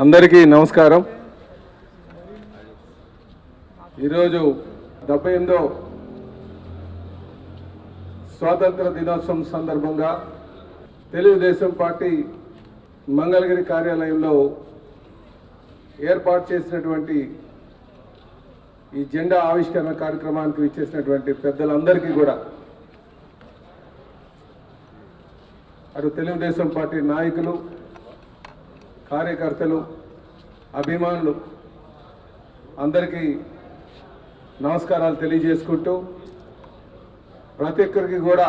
అందరికీ నమస్కారం. ఈరోజు 78వ స్వాతంత్ర దినోత్సవం సందర్భంగా తెలుగుదేశం పార్టీ మంగళగిరి కార్యాలయంలో ఏర్పాటు చేసినటువంటి ఈ జెండా ఆవిష్కరణ కార్యక్రమానికి ఇచ్చేసినటువంటి పెద్దలందరికీ కూడా, అటు తెలుగుదేశం పార్టీ నాయకులు, కార్యకర్తలు, అభిమానులు అందరికీ నమస్కారాలు తెలియజేసుకుంటూ ప్రతి ఒక్కరికి కూడా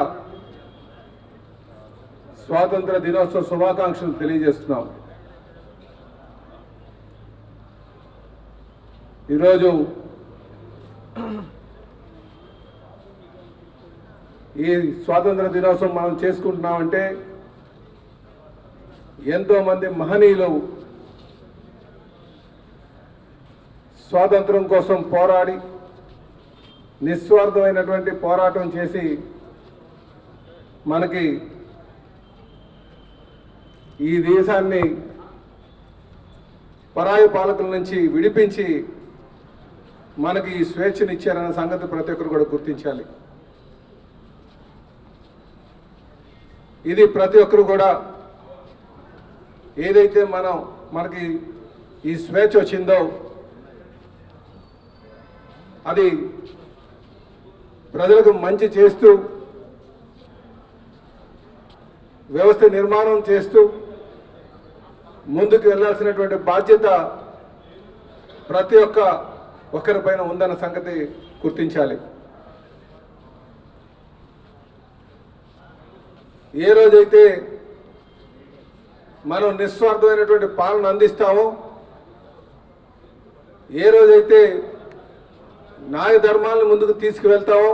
స్వాతంత్ర దినోత్సవ శుభాకాంక్షలు తెలియజేస్తున్నాం. ఈరోజు ఈ స్వాతంత్ర దినోత్సవం మనం చేసుకుంటున్నామంటే ఎంతోమంది మహనీయులు స్వాతంత్రం కోసం పోరాడి నిస్వార్థమైనటువంటి పోరాటం చేసి మనకి ఈ దేశాన్ని పరాయి పాలకుల నుంచి విడిపించి మనకి ఈ స్వేచ్ఛనిచ్చారన్న సంగతి ప్రతి ఒక్కరు కూడా గుర్తించాలి. ఇది ప్రతి ఒక్కరు కూడా ఏదైతే మనకి ఈ స్వేచ్ఛ వచ్చిందో అది ప్రజలకు మంచి చేస్తూ, వ్యవస్థ నిర్మాణం చేస్తూ ముందుకు వెళ్ళాల్సినటువంటి బాధ్యత ప్రతి ఒక్కరిపైన ఉందన్న సంగతి గుర్తించాలి. ఏ రోజైతే మనం నిస్వార్థమైనటువంటి పాలన అందిస్తామో, ఏ రోజైతే న్యాయ ధర్మాలను ముందుకు తీసుకువెళ్తామో,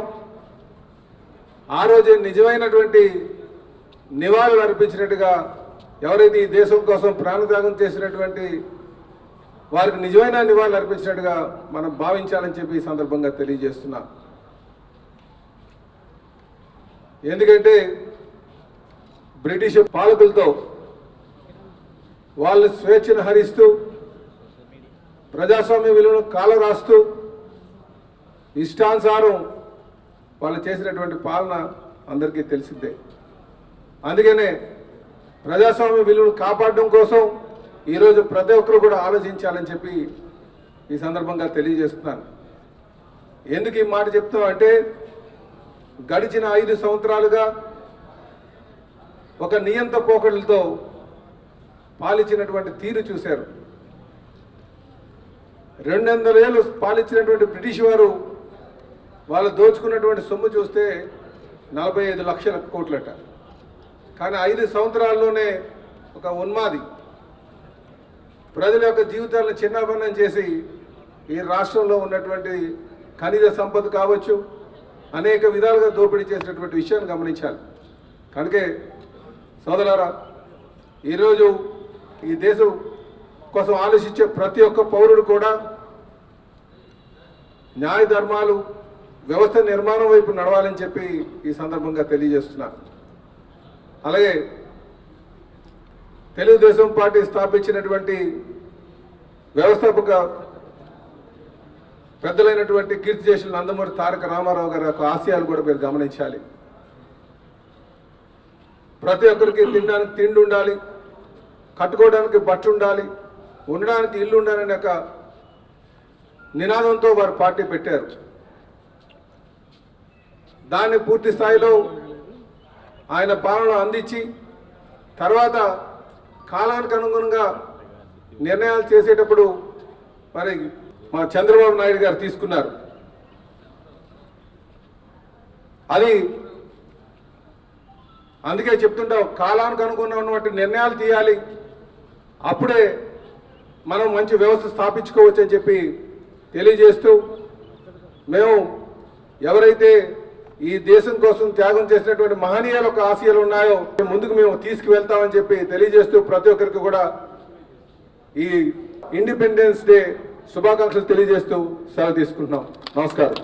ఆ రోజే నిజమైనటువంటి నివాళులు అర్పించినట్టుగా, ఎవరైతే ఈ దేశం కోసం ప్రాణత్యాగం చేసినటువంటి వారికి నిజమైన నివాళులు అర్పించినట్టుగా మనం భావించాలని చెప్పి ఈ సందర్భంగా తెలియజేస్తున్నాం. ఎందుకంటే బ్రిటిష్ పాలకులతో వాళ్ళు స్వేచ్ఛను హరిస్తూ, ప్రజాస్వామ్య విలువను కాలరాస్తూ, ఇష్టానుసారం వాళ్ళు చేసినటువంటి పాలన అందరికీ తెలిసిందే. అందుకనే ప్రజాస్వామ్య విలువను కాపాడడం కోసం ఈరోజు ప్రతి ఒక్కరు కూడా ఆలోచించాలని చెప్పి ఈ సందర్భంగా తెలియజేస్తున్నాను. ఎందుకు ఈ మాట చెప్తాం అంటే, గడిచిన 5 సంవత్సరాలుగా ఒక నియంత పోకడలతో పాలించినటువంటి తీరు చూశారు. 200 ఏళ్ళు పాలించినటువంటి బ్రిటిష్ వారు వాళ్ళు దోచుకున్నటువంటి సొమ్ము చూస్తే 45 లక్షల కోట్లట. కానీ 5 సంవత్సరాల్లోనే ఒక ఉన్మాది ప్రజల యొక్క జీవితాలను చిన్నాభిన్నం చేసి ఈ రాష్ట్రంలో ఉన్నటువంటి ఖనిజ సంపద కావచ్చు, అనేక విధాలుగా దోపిడీ చేసినటువంటి విషయాన్ని గమనించాలి. కనుకే సోదరులారా, ఈరోజు ఈ దేశం కోసం ఆలోచించే ప్రతి ఒక్క పౌరుడు కూడా న్యాయ ధర్మాలు, వ్యవస్థ నిర్మాణం వైపు నడవాలని చెప్పి ఈ సందర్భంగా తెలియజేస్తున్నా. అలాగే తెలుగుదేశం పార్టీ స్థాపించినటువంటి వ్యవస్థాపక పెద్దలైనటువంటి కీర్తిశేషులు నందమూరి తారక రామారావు గారి యొక్క ఆశయాలు కూడా మీరు గమనించాలి. ప్రతి ఒక్కరికి తినడానికి తిండి ఉండాలి, కట్టుకోవడానికి బట్ట ఉండాలి, ఉండడానికి ఇల్లు ఉండాలనే ఒక నినాదంతో వారు పార్టీ పెట్టారు. దాన్ని పూర్తి స్థాయిలో ఆయన పాలన అందించి తర్వాత కాలానికి అనుగుణంగా నిర్ణయాలు చేసేటప్పుడు మరి మా చంద్రబాబు నాయుడు గారు తీసుకున్నారు. అది అందుకే చెప్తుంటాం, కాలానికి అనుగుణమైనటువంటి నిర్ణయాలు తీయాలి, అప్పుడే మనం మంచి వ్యవస్థ స్థాపించుకోవచ్చు అని చెప్పి తెలియజేస్తూ, మేము ఎవరైతే ఈ దేశం కోసం త్యాగం చేసినటువంటి మహనీయుల యొక్క ఆశయాలు ఉన్నాయో ముందుకు మేము తీసుకువెళ్తామని చెప్పి తెలియజేస్తూ ప్రతి ఒక్కరికి కూడా ఈ ఇండిపెండెన్స్ డే శుభాకాంక్షలు తెలియజేస్తూ సెలవు తీసుకుంటున్నాం. నమస్కారం.